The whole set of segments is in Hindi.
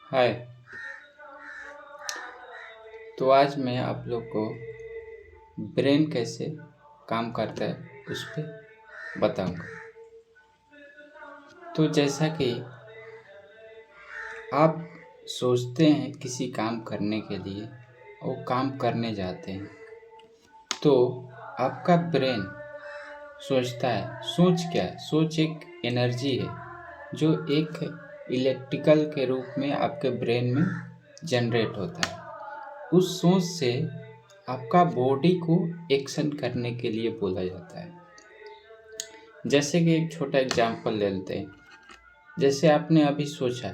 हाय। तो आज मैं आप लोग को ब्रेन कैसे काम करता है उस पर बताऊंगा। तो जैसा कि आप सोचते हैं किसी काम करने के लिए और काम करने जाते हैं, तो आपका ब्रेन सोचता है। सोच क्या है? सोच एक एनर्जी है जो एक इलेक्ट्रिकल के रूप में आपके ब्रेन में जनरेट होता है। उस सोच से आपका बॉडी को एक्शन करने के लिए बोला जाता है। जैसे कि एक छोटा एग्जांपल ले लेते हैं। जैसे आपने अभी सोचा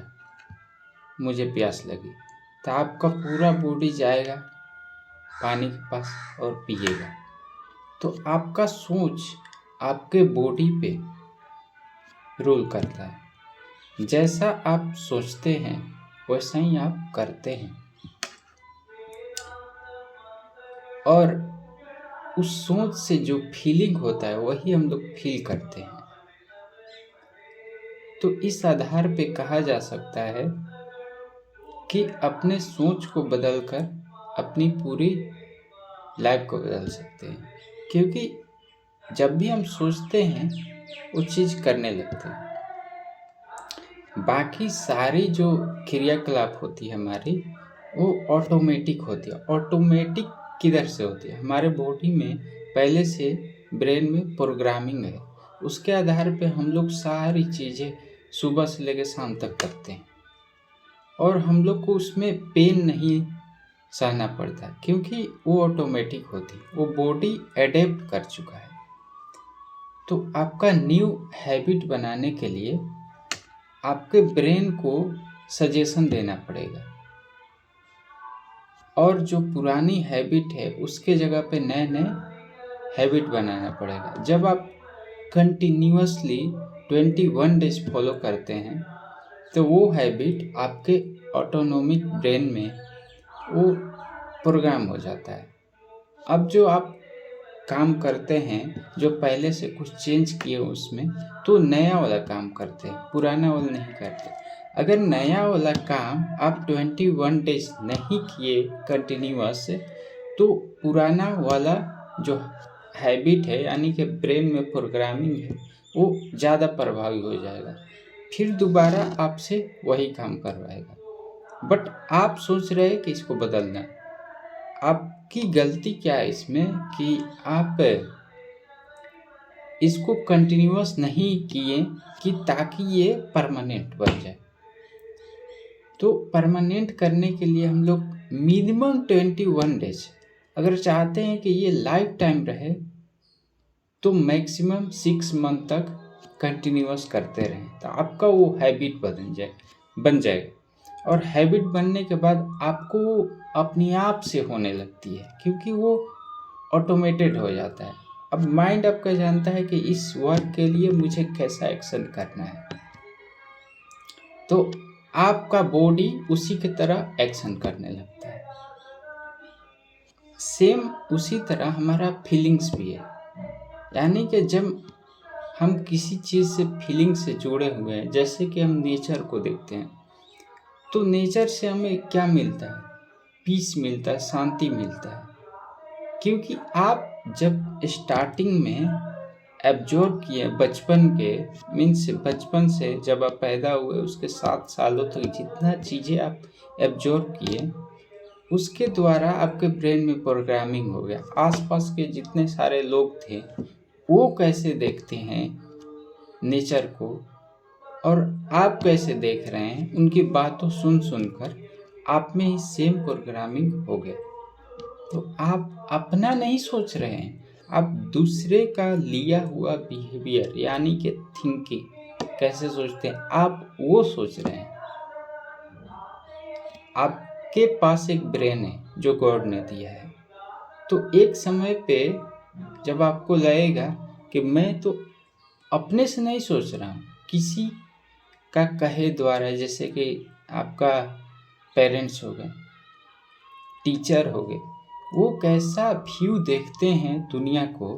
मुझे प्यास लगी, तो आपका पूरा बॉडी जाएगा पानी के पास और पिएगा। तो आपका सोच आपके बॉडी पे रोल करता है। जैसा आप सोचते हैं वैसा ही आप करते हैं, और उस सोच से जो फीलिंग होता है वही हम लोग फील करते हैं। तो इस आधार पे कहा जा सकता है कि अपने सोच को बदलकर अपनी पूरी लाइफ को बदल सकते हैं, क्योंकि जब भी हम सोचते हैं वो चीज़ करने लगते हैं। बाकी सारी जो क्रियाकलाप होती है हमारी, वो ऑटोमेटिक होती है। ऑटोमेटिक किधर से होती है? हमारे बॉडी में पहले से ब्रेन में प्रोग्रामिंग है। उसके आधार पे हम लोग सारी चीज़ें सुबह से लेकर शाम तक करते हैं, और हम लोग को उसमें पेन नहीं सहना पड़ता, क्योंकि वो ऑटोमेटिक होती है। वो बॉडी एडेप्ट कर चुका है। तो आपका न्यू हैबिट बनाने के लिए आपके ब्रेन को सजेशन देना पड़ेगा, और जो पुरानी हैबिट है उसके जगह पे नए नए हैबिट बनाना पड़ेगा। जब आप कंटिन्यूअसली 21 डेज फॉलो करते हैं तो वो हैबिट आपके ऑटोनोमिक ब्रेन में वो प्रोग्राम हो जाता है। अब जो आप काम करते हैं, जो पहले से कुछ चेंज किए उसमें, तो नया वाला काम करते हैं, पुराना वाला नहीं करते। अगर नया वाला काम आप 21 डेज नहीं किए कंटिन्यूअस, तो पुराना वाला जो हैबिट है यानी कि ब्रेन में प्रोग्रामिंग है वो ज़्यादा प्रभावी हो जाएगा, फिर दोबारा आपसे वही काम करवाएगा। बट आप सोच रहे हैं कि इसको बदलना। आपकी गलती क्या है इसमें कि आप इसको कंटिन्यूअस नहीं किए कि ताकि ये परमानेंट बन जाए। तो परमानेंट करने के लिए हम लोग मिनिमम 21 डेज, अगर चाहते हैं कि ये लाइफ टाइम रहे, तो मैक्सिमम 6 मंथ तक कंटिन्यूअस करते रहें, तो आपका वो हैबिट बन जाएगा। और हैबिट बनने के बाद आपको अपने आप से होने लगती है, क्योंकि वो ऑटोमेटेड हो जाता है। अब माइंड आपका जानता है कि इस वर्क के लिए मुझे कैसा एक्शन करना है, तो आपका बॉडी उसी की तरह एक्शन करने लगता है। सेम उसी तरह हमारा फीलिंग्स भी है। यानी कि जब हम किसी चीज़ से फीलिंग से जुड़े हुए हैं, जैसे कि हम नेचर को देखते हैं, तो नेचर से हमें क्या मिलता है? पीस मिलता है, शांति मिलता है। क्योंकि आप जब स्टार्टिंग में एब्जॉर्ब किए बचपन से जब आप पैदा हुए उसके 7 सालों तक जितना चीज़ें आप एब्जॉर्ब किए, उसके द्वारा आपके ब्रेन में प्रोग्रामिंग हो गया। आसपास के जितने सारे लोग थे वो कैसे देखते हैं नेचर को, और आप कैसे देख रहे हैं, उनकी बातों सुनकर आप में ही सेम प्रोग्रामिंग हो गया। तो आप अपना नहीं सोच रहे हैं, आप दूसरे का लिया हुआ बिहेवियर यानी कि थिंकिंग कैसे सोचते हैं आप वो सोच रहे हैं। आपके पास एक ब्रेन है जो गॉड ने दिया है। तो एक समय पे जब आपको लगेगा कि मैं तो अपने से नहीं सोच रहा हूँ, किसी का कहे द्वारा, जैसे कि आपका पेरेंट्स हो गए, टीचर हो गए, वो कैसा व्यू देखते हैं दुनिया को,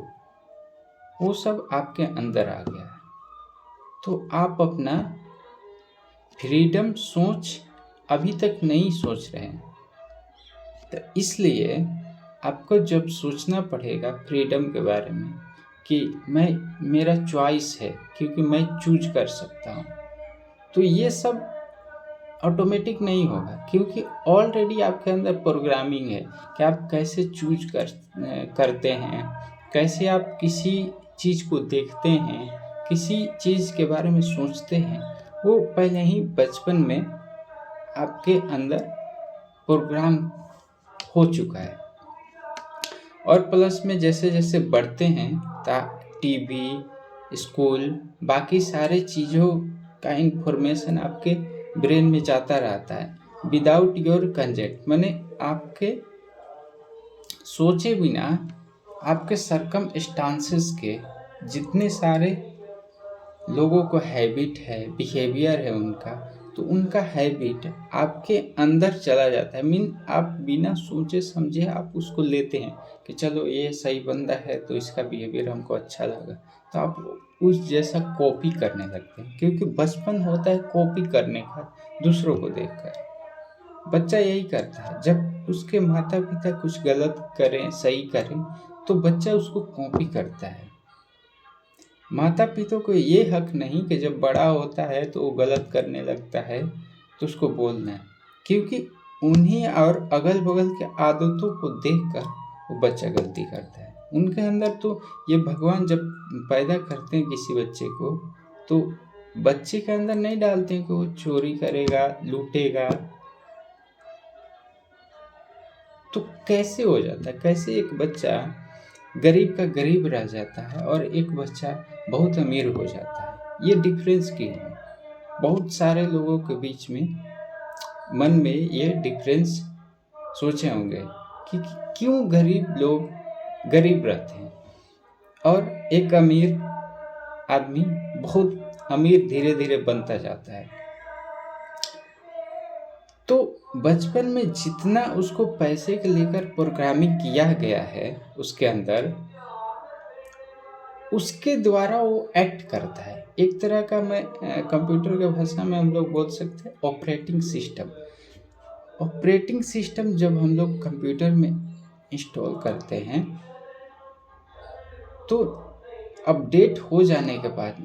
वो सब आपके अंदर आ गया है। तो आप अपना फ्रीडम सोच अभी तक नहीं सोच रहे हैं। तो इसलिए आपको जब सोचना पड़ेगा फ्रीडम के बारे में कि मेरा चॉइस है, क्योंकि मैं चूज कर सकता हूँ, तो ये सब ऑटोमेटिक नहीं होगा, क्योंकि ऑलरेडी आपके अंदर प्रोग्रामिंग है कि आप कैसे चूज करते हैं, कैसे आप किसी चीज़ को देखते हैं, किसी चीज़ के बारे में सोचते हैं, वो पहले ही बचपन में आपके अंदर प्रोग्राम हो चुका है। और प्लस में जैसे जैसे बढ़ते हैं टीवी, स्कूल, बाकी सारे चीज़ों का इंफॉर्मेशन आपके ब्रेन में जाता रहता है विदाउट योर कंजेंट, माने आपके सोचे बिना। आपके सरकमस्टांसेस के जितने सारे लोगों को हैबिट है, बिहेवियर है उनका, तो उनका हैबिट आपके अंदर चला जाता है। मीन आप बिना सोचे समझे आप उसको लेते हैं कि चलो ये सही बंदा है तो इसका बिहेवियर हमको अच्छा लगा, तो आप उस जैसा कॉपी करने लगते हैं, क्योंकि बचपन होता है कॉपी करने का दूसरों को देखकर। बच्चा यही करता है, जब उसके माता पिता कुछ गलत करें सही करें तो बच्चा उसको कॉपी करता है। माता पिता को ये हक नहीं कि जब बड़ा होता है तो वो गलत करने लगता है तो उसको बोलना है, क्योंकि उन्हीं और अगल बगल के आदतों को देखकर वो बच्चा गलती करता है। उनके अंदर तो ये भगवान जब पैदा करते हैं किसी बच्चे को, तो बच्चे के अंदर नहीं डालते हैं कि वो चोरी करेगा, लूटेगा। तो कैसे हो जाता है, कैसे एक बच्चा गरीब का गरीब रह जाता है और एक बच्चा बहुत अमीर हो जाता है? ये डिफरेंस क्यों है? बहुत सारे लोगों के बीच में मन में ये डिफरेंस सोचे होंगे कि क्यों गरीब लोग गरीब रहते हैं और एक अमीर आदमी बहुत अमीर धीरे धीरे बनता जाता है। तो बचपन में जितना उसको पैसे के लेकर प्रोग्रामिंग किया गया है उसके अंदर, उसके द्वारा वो एक्ट करता है। एक तरह का मैं कंप्यूटर के भाषा में हम लोग बोल सकते हैं ऑपरेटिंग सिस्टम। ऑपरेटिंग सिस्टम जब हम लोग कंप्यूटर में इंस्टॉल करते हैं तो अपडेट हो जाने के बाद,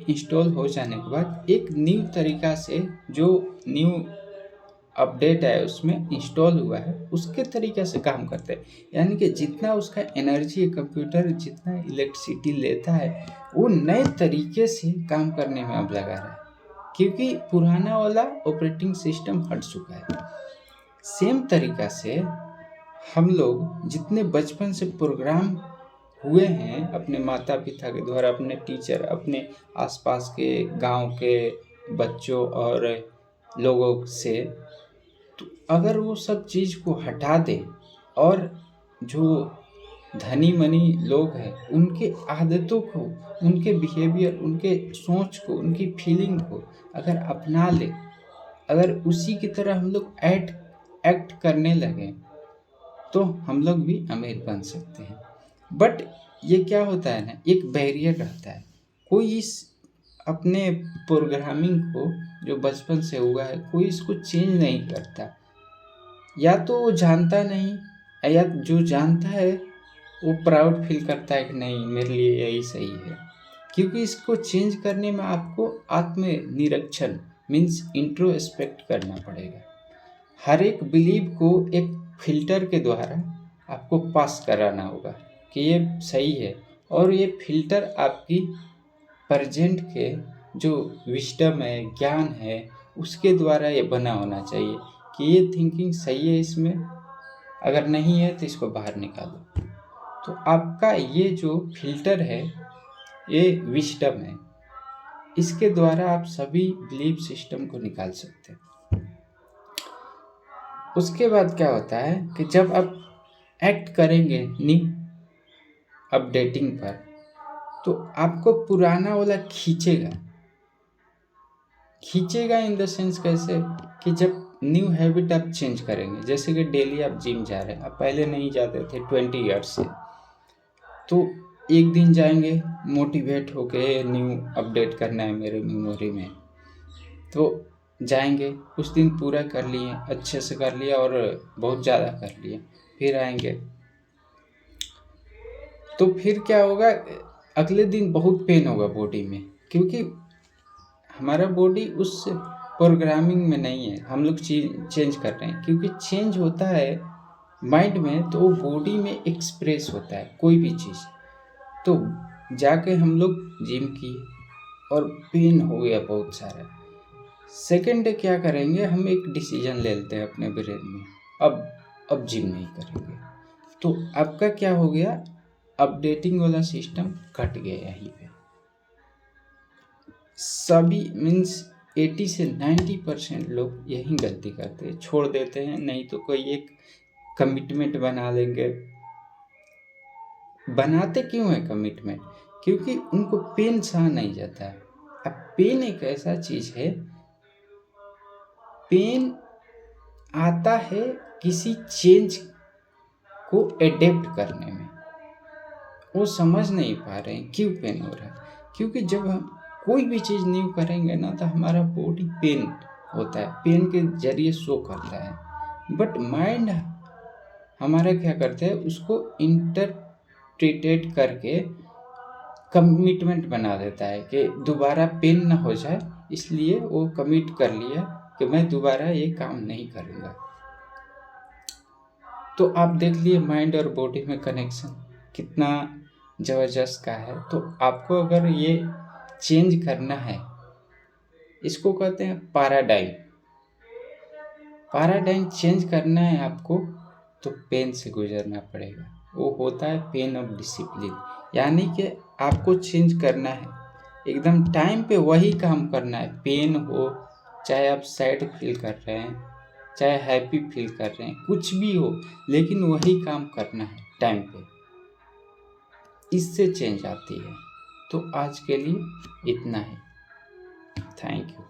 इंस्टॉल हो जाने के बाद एक न्यू तरीका से जो न्यू अपडेट है उसमें इंस्टॉल हुआ है उसके तरीके से काम करते हैं। यानी कि जितना उसका एनर्जी कंप्यूटर जितना इलेक्ट्रिसिटी लेता है वो नए तरीके से काम करने में अब लगा रहा है, क्योंकि पुराना वाला ऑपरेटिंग सिस्टम हट चुका है। सेम तरीका से हम लोग जितने बचपन से प्रोग्राम हुए हैं अपने माता पिता के द्वारा, अपने टीचर, अपने आसपास के गांव के बच्चों और लोगों से, तो अगर वो सब चीज़ को हटा दें और जो धनी मनी लोग हैं उनके आदतों को, उनके बिहेवियर, उनके सोच को, उनकी फीलिंग को अगर अपना ले, अगर उसी की तरह हम लोग एक्ट करने लगे तो हम लोग भी अमीर बन सकते हैं। बट ये क्या होता है ना, एक बैरियर रहता है। कोई इस अपने प्रोग्रामिंग को जो बचपन से हुआ है कोई इसको चेंज नहीं करता, या तो वो जानता नहीं, या जो जानता है वो प्राउड फील करता है कि नहीं मेरे लिए यही सही है। क्योंकि इसको चेंज करने में आपको आत्मनिरीक्षण मीन्स इंट्रोस्पेक्ट करना पड़ेगा। हर एक बिलीव को एक फिल्टर के द्वारा आपको पास कराना होगा कि ये सही है, और ये फिल्टर आपकी प्रेजेंट के जो विस्डम है, ज्ञान है, उसके द्वारा ये बना होना चाहिए कि ये थिंकिंग सही है, इसमें अगर नहीं है तो इसको बाहर निकालो। तो आपका ये जो फिल्टर है ये विस्डम है, इसके द्वारा आप सभी बिलीफ सिस्टम को निकाल सकते हैं। उसके बाद क्या होता है कि जब आप एक्ट करेंगे न्यू अपडेटिंग पर, तो आपको पुराना वाला खींचेगा इन द सेंस कैसे कि जब न्यू हैबिट आप चेंज करेंगे, जैसे कि डेली आप जिम जा रहे हैं, आप पहले नहीं जाते थे 20 ईयर्स से, तो एक दिन जाएंगे मोटिवेट होके न्यू अपडेट करना है मेरे मेमोरी में, तो जाएंगे, उस दिन पूरा कर लिए, अच्छे से कर लिया और बहुत ज़्यादा कर लिए, फिर आएंगे तो फिर क्या होगा, अगले दिन बहुत पेन होगा बॉडी में, क्योंकि हमारा बॉडी उस प्रोग्रामिंग में नहीं है। हम लोग चेंज कर रहे हैं, क्योंकि चेंज होता है माइंड में तो बॉडी में एक्सप्रेस होता है कोई भी चीज़। तो जाके हम लोग जिम किए और पेन हो गया बहुत सारा। सेकेंड डे क्या करेंगे, हम एक डिसीजन ले लेते हैं अपने ब्रेन में, अब जिम नहीं करेंगे। तो आपका क्या हो गया, अपडेटिंग वाला सिस्टम कट गया यहीं पे। सभी मीन्स 80 से 90% लोग यही गलती करते हैं, छोड़ देते हैं, नहीं तो कोई एक कमिटमेंट बना लेंगे। बनाते क्यों है कमिटमेंट, क्योंकि उनको पेन सहा नहीं जाता है। अब पेन एक ऐसा चीज है, पेन आता है किसी चेंज को एडेप्ट करने में। वो समझ नहीं पा रहे हैं क्यों पेन हो रहा है, क्योंकि जब हम कोई भी चीज़ न्यू करेंगे ना तो हमारा बॉडी पेन होता है, पेन के जरिए शो करता है। बट माइंड हमारा क्या करता है, उसको इंटरप्रिटेट करके कमिटमेंट बना देता है कि दोबारा पेन ना हो जाए, इसलिए वो कमिट कर लिया कि मैं दोबारा ये काम नहीं करूँगा। तो आप देख लिए माइंड और बॉडी में कनेक्शन कितना ज़बरदस्त का है। तो आपको अगर ये चेंज करना है, इसको कहते हैं पैराडाइम चेंज करना है आपको, तो पेन से गुजरना पड़ेगा। वो होता है पेन ऑफ डिसिप्लिन, यानी कि आपको चेंज करना है, एकदम टाइम पे वही काम करना है। पेन हो, चाहे आप सैड फील कर रहे हैं, चाहे हैप्पी फील कर रहे हैं, कुछ भी हो, लेकिन वही काम करना है टाइम पे, इससे चेंज आती है। तो आज के लिए इतना ही। Thank you.